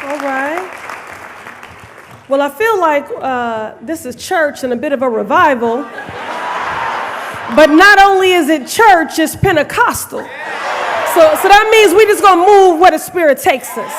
All right. Well, I feel like this is church and a bit of a revival. But not only is it church, it's Pentecostal. So that means we just gonna move where the Spirit takes us.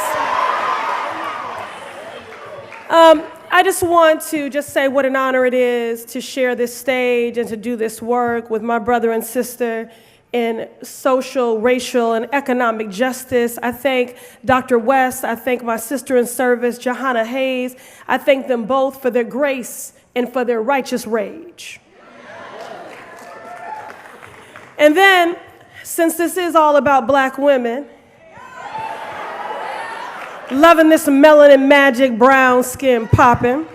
I just want to just say what an honor it is to share this stage and to do this work with my brother and sister in social, racial, and economic justice. I thank Dr. West. I thank my sister in service, Johanna Hayes. I thank them both for their grace and for their righteous rage. And then, since this is all about black women, loving this melanin magic brown skin popping,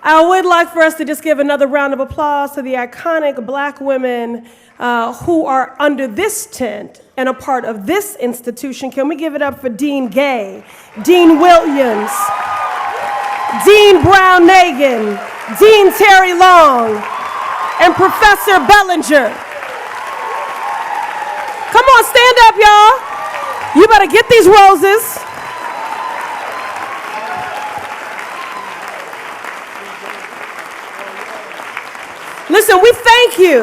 I would like for us to just give another round of applause to the iconic black women who are under this tent and a part of this institution. Can we give it up for Dean Gay, Dean Williams, Dean Brown-Nagin, Dean Terry Long, and Professor Bellinger? Come on, stand up, y'all. You better get these roses. Listen, we thank you.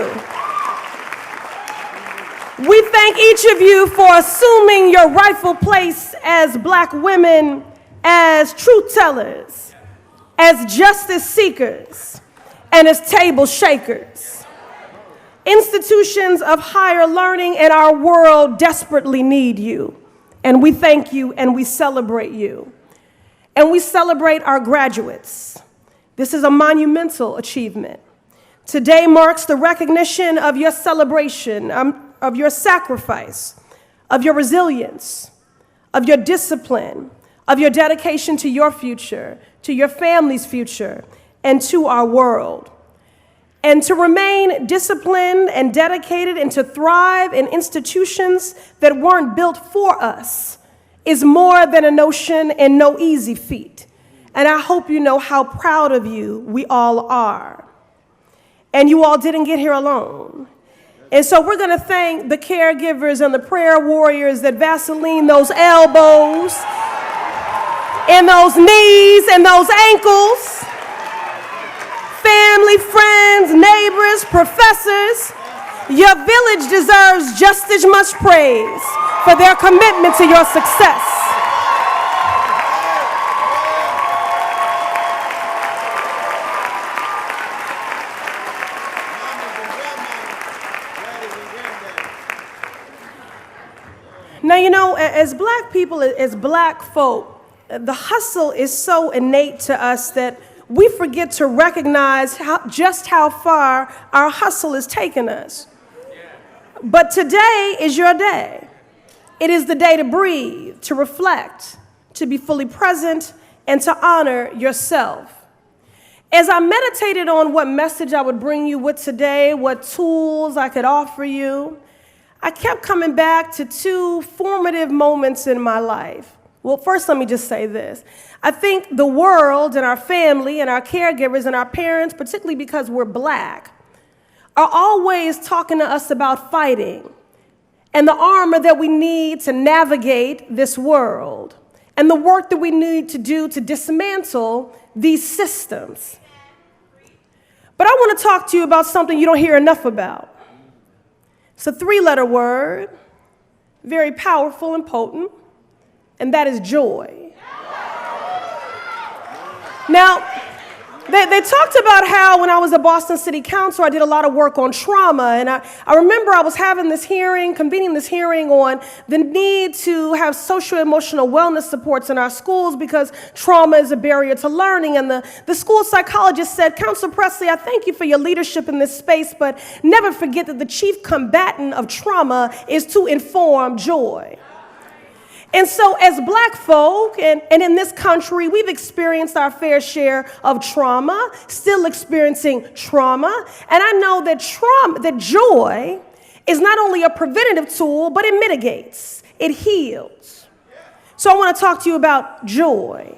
We thank each of you for assuming your rightful place as black women, as truth tellers, as justice seekers, and as table shakers. Institutions of higher learning in our world desperately need you. And we thank you and we celebrate you. And we celebrate our graduates. This is a monumental achievement. Today marks the recognition of your celebration, of your sacrifice, of your resilience, of your discipline, of your dedication to your future, to your family's future, and to our world. And to remain disciplined and dedicated and to thrive in institutions that weren't built for us is more than a notion and no easy feat. And I hope you know how proud of you we all are. And you all didn't get here alone. And so we're gonna thank the caregivers and the prayer warriors that Vaseline those elbows and those knees and those ankles. Family, friends, neighbors, professors, your village deserves just as much praise for their commitment to your success. Now, you know, as black people, as black folk, the hustle is so innate to us that we forget to recognize just how far our hustle has taken us. But today is your day. It is the day to breathe, to reflect, to be fully present, and to honor yourself. As I meditated on what message I would bring you with today, what tools I could offer you, I kept coming back to two formative moments in my life. Well, first, let me just say this. I think the world and our family and our caregivers and our parents, particularly because we're black, are always talking to us about fighting and the armor that we need to navigate this world and the work that we need to do to dismantle these systems. But I want to talk to you about something you don't hear enough about. It's a three-letter word, very powerful and potent, and that is joy. Now, they talked about how when I was at Boston City Council, I did a lot of work on trauma, and I remember I was having this hearing, convening this hearing on the need to have social-emotional wellness supports in our schools because trauma is a barrier to learning, and the school psychologist said, Councilor Pressley, I thank you for your leadership in this space, but never forget that the chief combatant of trauma is to inform joy. And so as black folk and in this country, we've experienced our fair share of trauma, still experiencing trauma. And I know that joy is not only a preventative tool, but it mitigates, it heals. So I want to talk to you about joy.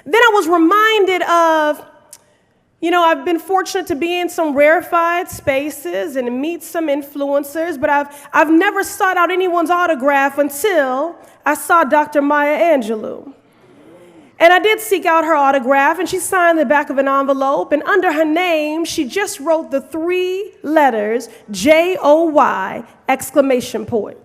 Then I was reminded of, You know, I've been fortunate to be in some rarefied spaces and meet some influencers, but I've never sought out anyone's autograph until I saw Dr. Maya Angelou. And I did seek out her autograph, and she signed the back of an envelope, and under her name, she just wrote the 3 letters, J-O-Y, exclamation point.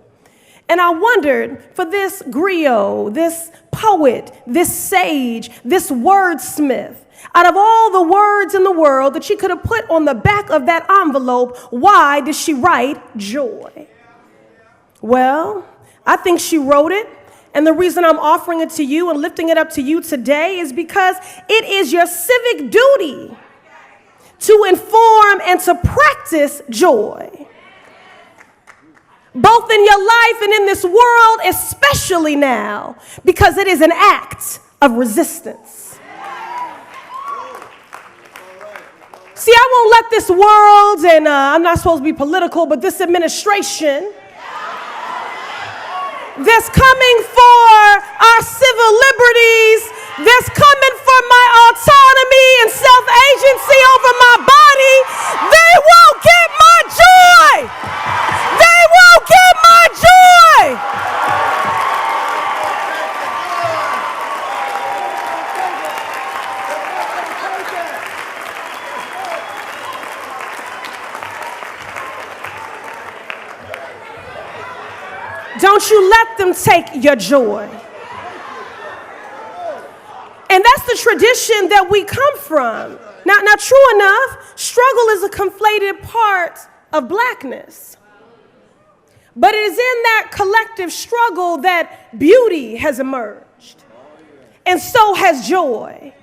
And I wondered, for this griot, this poet, this sage, this wordsmith, out of all the words in the world that she could have put on the back of that envelope, why did she write joy? Well, I think she wrote it, and the reason I'm offering it to you and lifting it up to you today is because it is your civic duty to inform and to practice joy, both in your life and in this world, especially now, because it is an act of resistance. See, I won't let this world, and I'm not supposed to be political, but this administration that's coming for our civil liberties, that's coming for my autonomy and self-agency over my body, they won't get my joy. They won't get my joy. Don't you let them take your joy. And that's the tradition that we come from. Now, true enough, struggle is a conflated part of blackness. But it is in that collective struggle that beauty has emerged. And so has joy.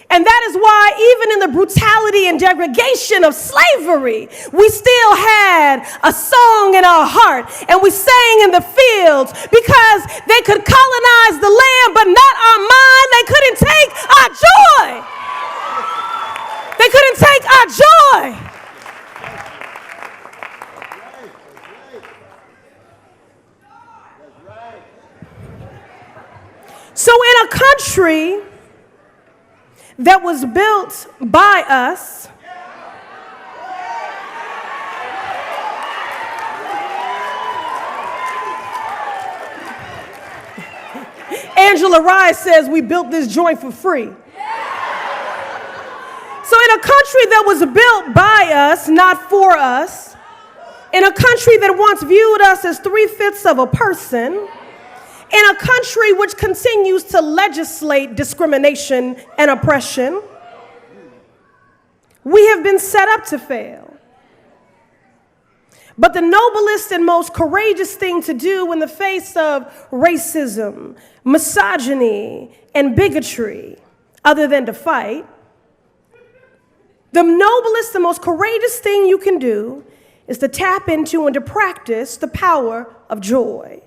And that is why even in the brutality and degradation of slavery, we still had a song in our heart and we sang in the fields because they could colonize the land but not our mind. They couldn't take our joy. They couldn't take our joy. So in a country that was built by us, Angela Rye says we built this joint for free. So in a country that was built by us, not for us, in a country that once viewed us as 3/5 of a person, in a country which continues to legislate discrimination and oppression, we have been set up to fail. But the noblest and most courageous thing to do in the face of racism, misogyny, and bigotry, other than to fight, the noblest and most courageous thing you can do is to tap into and to practice the power of joy.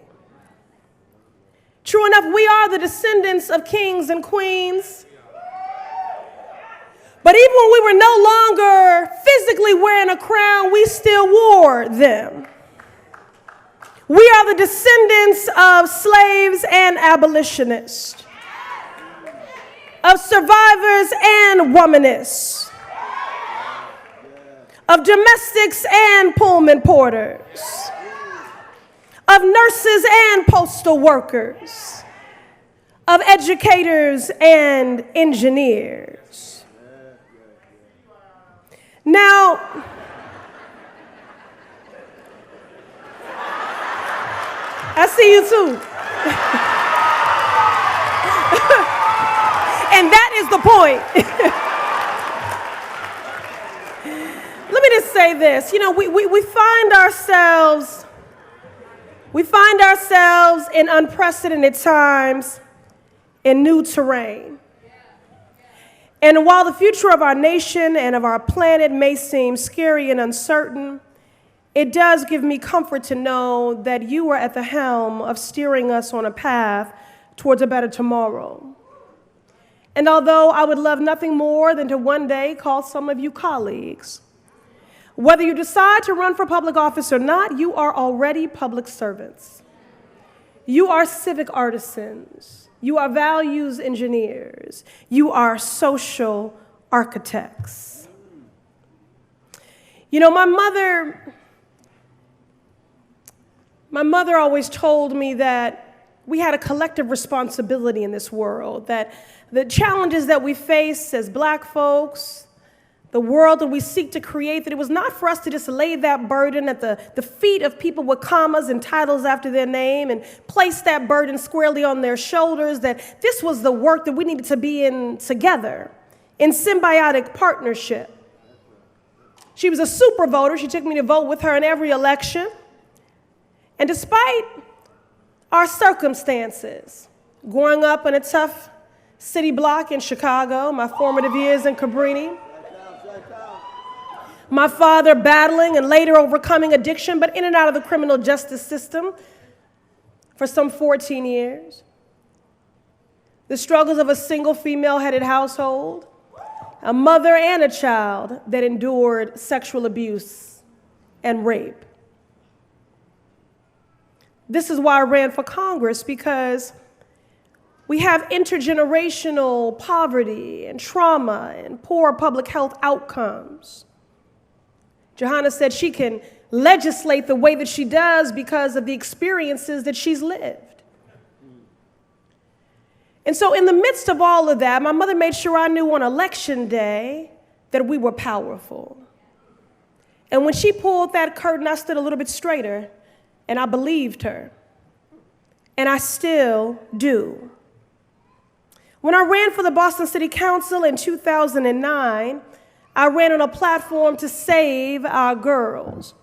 True enough, we are the descendants of kings and queens. But even when we were no longer physically wearing a crown, we still wore them. We are the descendants of slaves and abolitionists, of survivors and womanists, of domestics and Pullman porters, of nurses and postal workers, of educators and engineers. Now, I see you too. And that is the point. Let me just say this. You know, we find ourselves in unprecedented times in new terrain. And while the future of our nation and of our planet may seem scary and uncertain, it does give me comfort to know that you are at the helm of steering us on a path towards a better tomorrow. And although I would love nothing more than to one day call some of you colleagues, whether you decide to run for public office or not, you are already public servants. You are civic artisans. You are values engineers. You are social architects. You know, my mother always told me that we had a collective responsibility in this world, that the challenges that we face as Black folks, the world that we seek to create, that it was not for us to just lay that burden at the feet of people with commas and titles after their name and place that burden squarely on their shoulders, that this was the work that we needed to be in together, in symbiotic partnership. She was a super voter. She took me to vote with her in every election. And despite our circumstances, growing up in a tough city block in Chicago, my formative years in Cabrini, my father battling and later overcoming addiction, but in and out of the criminal justice system for some 14 years. The struggles of a single female-headed household, a mother and a child that endured sexual abuse and rape. This is why I ran for Congress, because we have intergenerational poverty and trauma and poor public health outcomes. Johanna said she can legislate the way that she does because of the experiences that she's lived. And so in the midst of all of that, my mother made sure I knew on election day that we were powerful. And when she pulled that curtain, I stood a little bit straighter, and I believed her. And I still do. When I ran for the Boston City Council in 2009, I ran on a platform to save our girls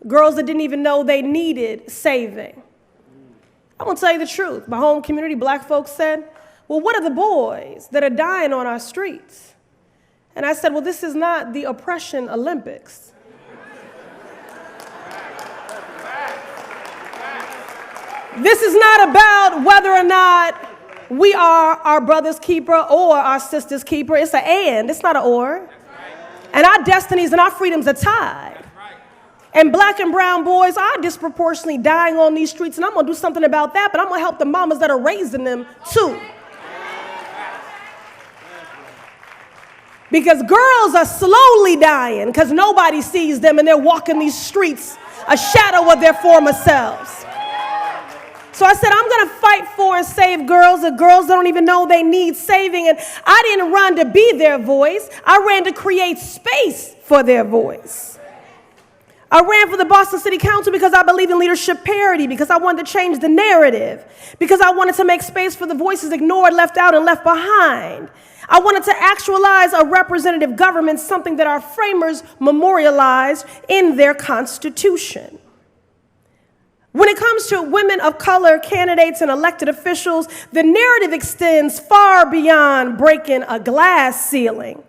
that didn't even know they needed saving. I'm gonna tell you the truth. My home community, Black folks said, well, what are the boys that are dying on our streets? And I said, well, this is not the oppression Olympics. This is not about whether or not we are our brother's keeper or our sister's keeper. It's an and, it's not an or. And our destinies and our freedoms are tied. And Black and brown boys are disproportionately dying on these streets, and I'm going to do something about that, but I'm going to help the mamas that are raising them too. Because girls are slowly dying because nobody sees them and they're walking these streets a shadow of their former selves. So I said, I'm going to fight for and save girls, the girls that don't even know they need saving. And I didn't run to be their voice. I ran to create space for their voice. I ran for the Boston City Council because I believe in leadership parity, because I wanted to change the narrative, because I wanted to make space for the voices ignored, left out, and left behind. I wanted to actualize a representative government, something that our framers memorialized in their Constitution. When it comes to women of color candidates and elected officials, the narrative extends far beyond breaking a glass ceiling.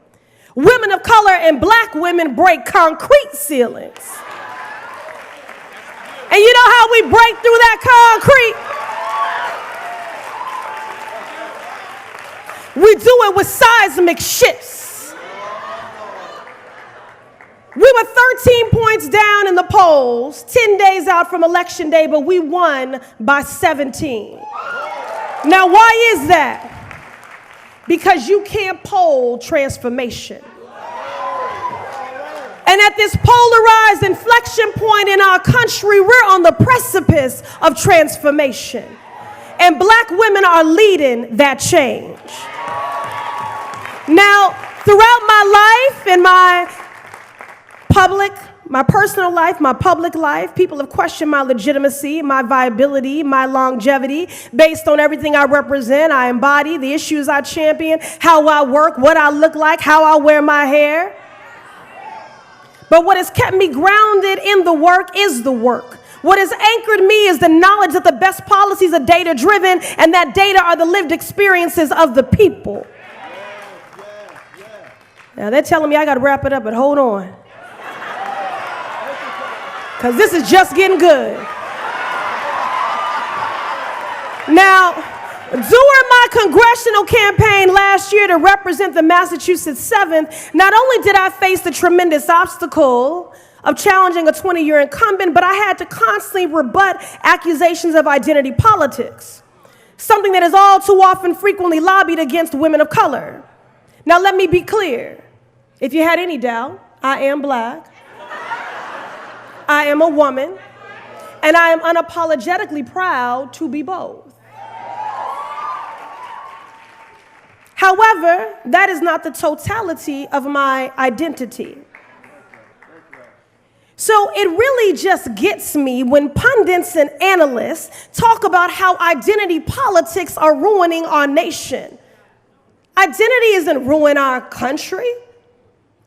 Women of color and Black women break concrete ceilings. And you know how we break through that concrete? We do it with seismic shifts. We were 13 points down in the polls 10 days out from Election Day, but we won by 17. Now, why is that? Because you can't poll transformation. And at this polarized inflection point in our country, we're on the precipice of transformation. And Black women are leading that change. Now, throughout my life and my personal life, my public life, people have questioned my legitimacy, my viability, my longevity, based on everything I represent, I embody, the issues I champion, how I work, what I look like, how I wear my hair. But what has kept me grounded in the work is the work. What has anchored me is the knowledge that the best policies are data-driven, and that data are the lived experiences of the people. Now, they're telling me I got to wrap it up, but hold on. Because this is just getting good. Now, during my congressional campaign last year to represent the Massachusetts 7th, not only did I face the tremendous obstacle of challenging a 20-year incumbent, but I had to constantly rebut accusations of identity politics, something that is all too often frequently lobbied against women of color. Now, let me be clear. If you had any doubt, I am Black. I am a woman, and I am unapologetically proud to be both. However, that is not the totality of my identity. So it really just gets me when pundits and analysts talk about how identity politics are ruining our nation. Identity isn't ruining our country.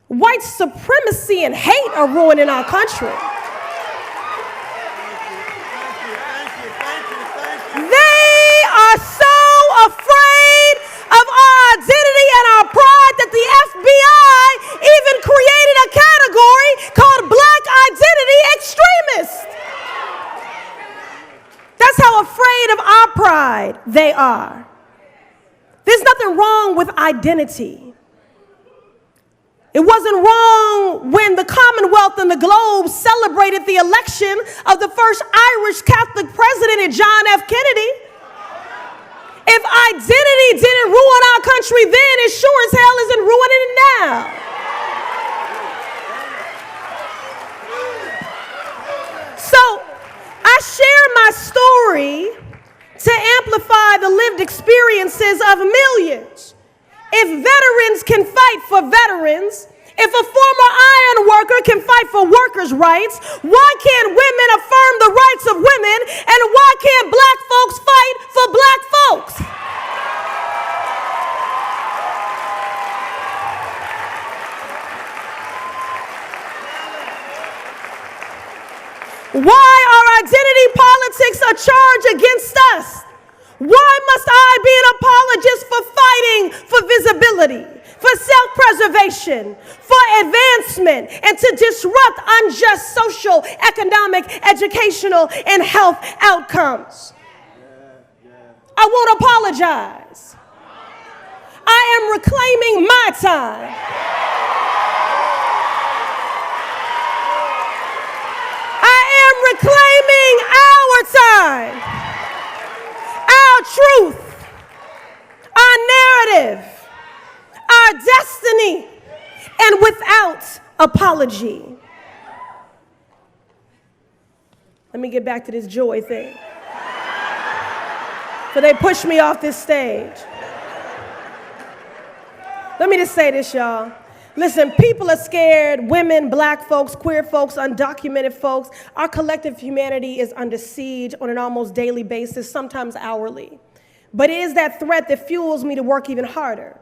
White supremacy and hate are ruining our country. They are so afraid of our identity and our pride that the FBI even created a category called Black Identity Extremist. That's how afraid of our pride they are. There's nothing wrong with identity. It wasn't wrong when the Commonwealth and the globe celebrated the election of the first Irish Catholic president, John F. Kennedy. If identity didn't ruin our country then, it sure as hell isn't ruining it now. So I share my story to amplify the lived experiences of millions. If veterans can fight for veterans, if a former iron worker can fight for workers' rights, why can't women affirm the rights of women, and why can't black folks fight for black folks? Why are identity politics a charge against us? Why must I be an apologist for fighting for visibility, for self-preservation, for advancement, and to disrupt unjust social, economic, educational, and health outcomes? I won't apologize. I am reclaiming my time. I am reclaiming our time. Our truth, our narrative, our destiny, and without apology. Let me get back to this joy thing. So they pushed me off this stage. Let me just say this, y'all. Listen, people are scared. Women, black folks, queer folks, undocumented folks. Our collective humanity is under siege on an almost daily basis, sometimes hourly. But it is that threat that fuels me to work even harder.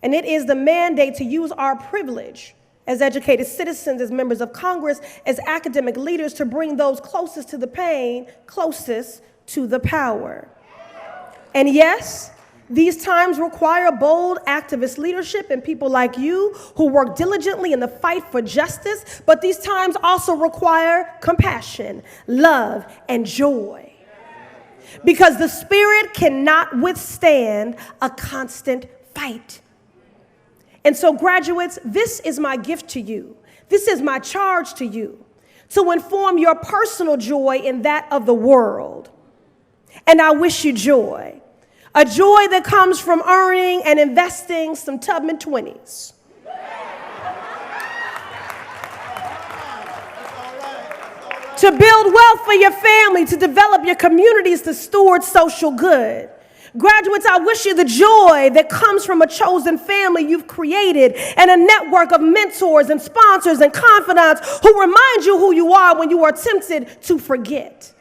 And it is the mandate to use our privilege as educated citizens, as members of Congress, as academic leaders to bring those closest to the pain, closest to the power. And yes, these times require bold activist leadership and people like you who work diligently in the fight for justice, but these times also require compassion, love, and joy. Because the spirit cannot withstand a constant fight. And so, graduates, this is my gift to you. This is my charge to you, to inform your personal joy in that of the world. And I wish you joy. A joy that comes from earning and investing some Tubman 20s. To build wealth for your family, to develop your communities, to steward social good. Graduates, I wish you the joy that comes from a chosen family you've created and a network of mentors and sponsors and confidants who remind you who you are when you are tempted to forget.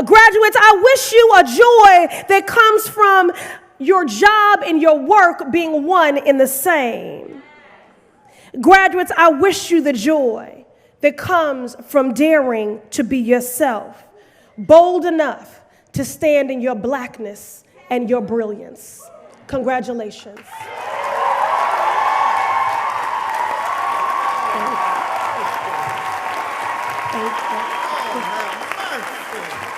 Graduates, I wish you a joy that comes from your job and your work being one in the same. Graduates, I wish you the joy that comes from daring to be yourself, bold enough to stand in your blackness and your brilliance. Congratulations. Thank you.